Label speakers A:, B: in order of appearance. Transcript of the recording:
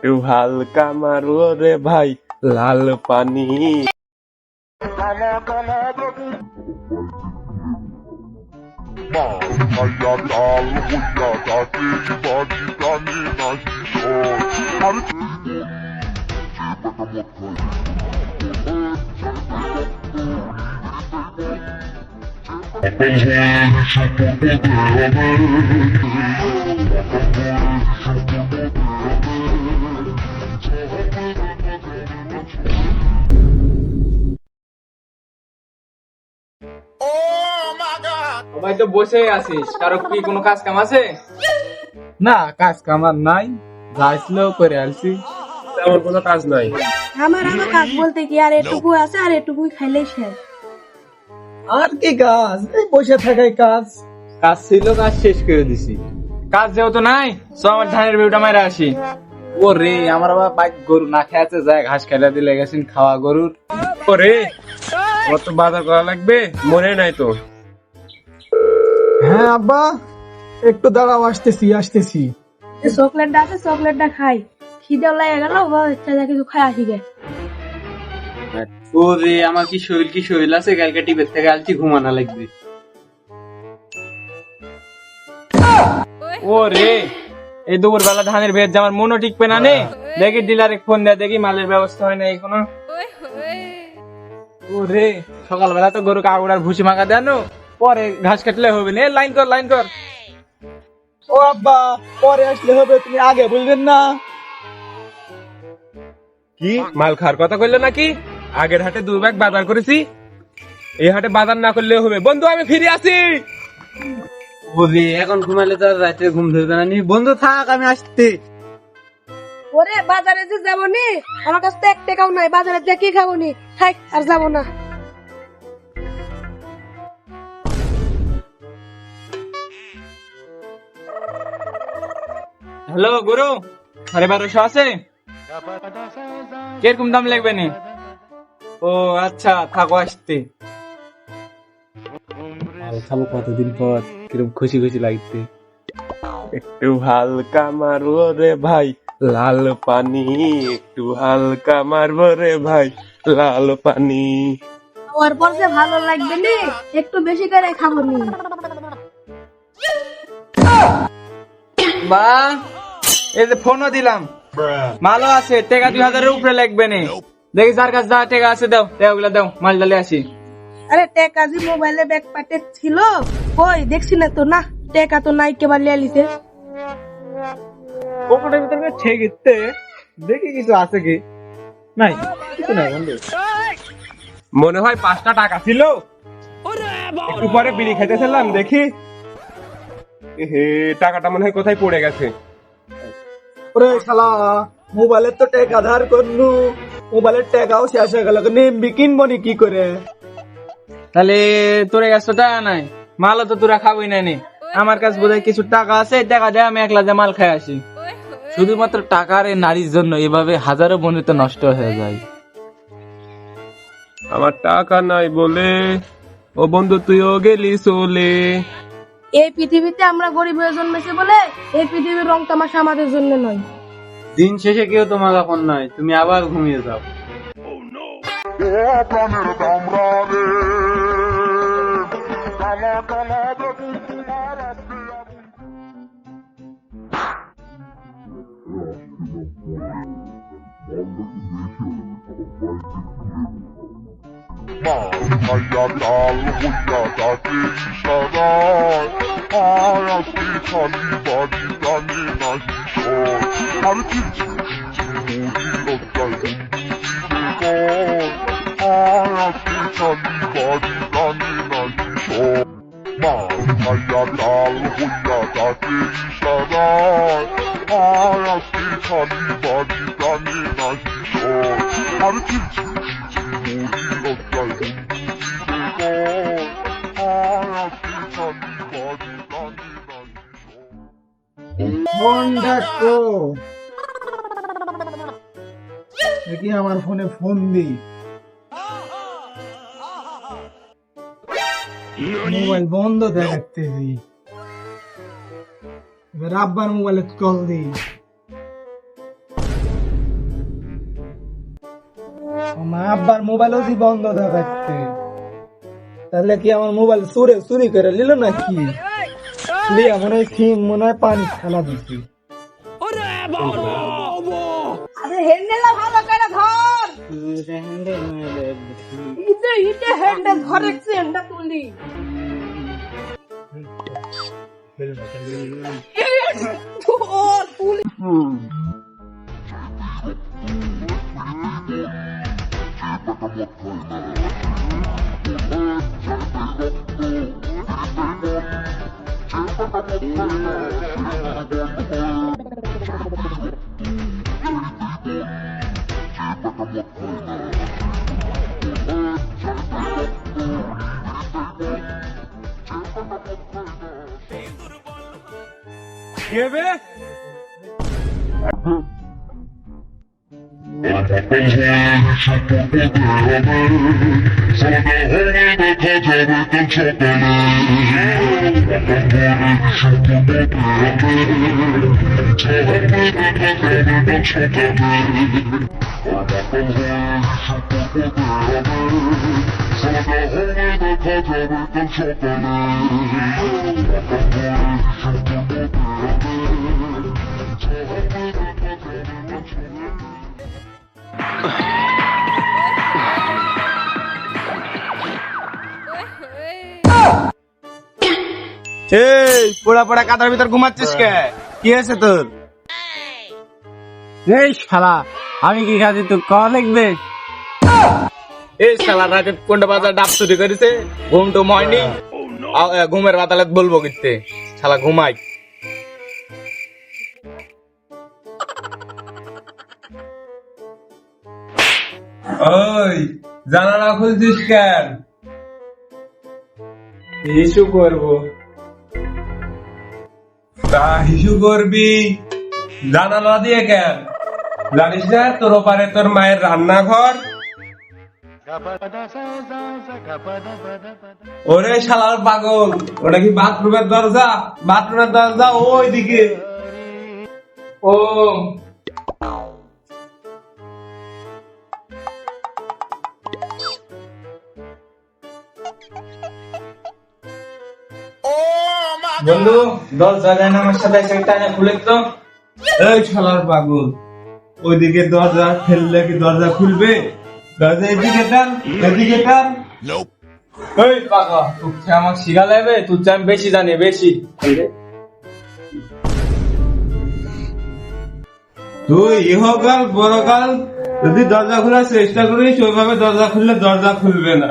A: একটু হালকা মারো রে ভাই লাল পানি।
B: সবাই তো বসে আছিস, কারো কি কোনো কাজ কাম আছে?
C: না, কাজ কামার নাই, যাইছিল করে আলছি।
A: তেমন কোনো কাজ নাই।
D: আমার কাজ বলতে কি আর এটুকু আছে, আর এটুকুই খাইলেই শেষ।
C: আর কি কাজ, এই বসে থাকাই কাজ। কাজ ছিল, কাজ শেষ করে দিছি।
B: কাজ যেহেতু নাই, আমার ধানের বিউটা মারা আসি।
C: ও রে, আমার বাবা বাইক গরু না খেয়েছে, যায় ঘাস খেলা দিলে গেছেন খাওয়া গরুর।
A: ওরে আমার তো বাজার করা লাগবে, মনে নাই তো।
C: হ্যাঁ আব্বা, একটু দাঁড়াও, আসতেছি।
D: চকলেটটা আছে, চকলেটটা খাই। খিদে লাগে গেল, ইচ্ছা যায় কিছু খাই আসি গে।
B: ও রে, আমার কি শরীর আছে, কালকে টিপের থেকে আলছি, ঘুমানো লাগবে। ও রে, এই দুপুর বেলা ধানের ভেজ আমার মনও টিকবে না নে। দেখি ডিলারে ফোন দেয়া, দেখি মালের ব্যবস্থা হয় না এখনো। ও রে, সকালবেলা তো গরু কাগড় আর ভুসি মাখা দেন, পরে ঘাস কাটলে হবে না। লাইন কর।
C: ও আব্বা, পরে আসলে হবে, তুমি আগে বলবেন না?
A: কি মাল খাওয়ার কথা কইলো নাকি? আগের হাটে 2 ব্যাগ বাজার করেছি, এই হাটে বাজার না করলে হবে। বন্ধু আমি ফিরে আসি।
B: ওরে, এখন ঘুমালে তো আর রাত্রে ঘুম ধরবে না নি। বন্ধু থাক, আমি আসতে।
D: ওরে, বাজারে যে যাবো নি, আমার কাছে তো 1 টাকাও নাই, বাজারে যে কি খাবো নি, থাক আর যাবো না।
B: হ্যালো গুরু, 1250 আছে? কিরকম দাম লাগবে নি? ও আচ্ছা, থাকো আসতে।
C: খাবো কতদিন পর, কিরকম খুশি লাগছে।
A: একটু হালকা মারো রে ভাই লাল পানি, একটু হালকা মারবো রে ভাই লাল পানি।
D: ওর পর যে ভালো লাগবে নি, একটু বেশি করে খাবো নি।
B: বা, এই যে ফোনও দিলাম, মালও আছে, টাকা 2000 এর উপরে লাগবে নি। দেখি যার কাছে যা টাকা আছে দাও, টাকাগুলো দাও, মাল ডালে আসি।
D: আরে টেকা যে মোবাইলে ব্যাগ পাটে ছিল, কই দেখছি না তো। না, টেকা তো নাই, কেবল লিয়ে লিতে।
C: পকেটের ভিতরে ঠেকিতে দেখি কিছু আছে কি? নাই, কিছু নাই বন্ধু।
A: মনে হয় 5টা টাকা ছিল, একটু পরে বিড়ি খাইতেছিলাম, দেখি হে টাকাটা মনে হয় কোথায় পড়ে গেছে।
C: ওরে শালা, মোবাইলের তো টাকা ধার করলু, মোবাইলের টাকাও শেষ হয়ে গেল, নেমবি কিনবো নি কি করে?
B: তাহলে তোর কাছে টাকা নাই, মালও তো তোরা খাবই না নি। আমার কাছে বোধহয় কিছু টাকা আছে, টাকা দিয়ে আমি একলা যে মাল খাই আসি। শুধুমাত্র টাকার এই নারীর জন্য এভাবে হাজারো বোনের তো নষ্ট হয়ে যায়।
A: আমার টাকা নাই বলে ও বন্ধু তুইও গেলি চলে।
D: এই পৃথিবীতে আমরা গরিব হয়ে জন্মেছি বলে এই পৃথিবীর রং তামাশা আমাদের জন্য নয়।
B: দিন শেষে কেউ তোমার এখন নয়, তুমি আবার ঘুমিয়ে যাও।
C: ফোন ডাকো দেখি, আমার ফোনে ফোন দি। মোবাইল বন্ধ দেখাতেছি, এবার আব্বার মোবাইলে কল দি। আমার আব্বার মোবাইলও জি বন্ধ দেখাচ্ছে, তাহলে কি আমার মোবাইল চুরি করে নিল নাকি? লিয়া মনে হয় সিম মনে হয় পানি খেলা দিচ্ছি।
D: আরে হ্যান্ডেলটা ভালো করে ধর, ইতে হ্যান্ডেল ধরে চেনটা তুলি। ধর তুলি।
A: কি হবে?
B: এই পোড়া পোড়া কাদার ভিতর ঘুমাচ্ছিস কে? কি হয়েছে তোর? এই শালা, আমি কি খাচ্ছি তুই ক লিখবে? এই শালা রাতে কোনটা বাজার ডাব চুরি করেছে, ঘুম তো হয়নি, ঘুমের বাতালে বলবো কিতে শালা ঘুমাই।
A: ওই জানালা খুলছিস কেন?
B: ইস্যু করবো।
A: তা হিসু করবি জানালা দিয়ে কেন? জানিস না তোর ওপারে তোর মায়ের রান্নাঘর? ওরে শালার পাগল, ওটা কি বাথরুমের দরজা? বাথরুমের দরজা ওই দিকে।
B: ও বন্ধু, দরজা দেন আমার সাথে একটা খুলে তো।
A: এই শালার পাগল, ওইদিকে দরজা ফেললে কি দরজা খুলবে? দরজা এদিকে টান, এদিকে টান।
B: এই পাগল, তুই আমাকে শিখা লাগবে? তুই আমি বেশি জানি, বেশি।
A: তুই ইহকাল বড়কাল যদি দরজা খোলার চেষ্টা করিস ওইভাবে দরজা খুললে দরজা খুলবে না।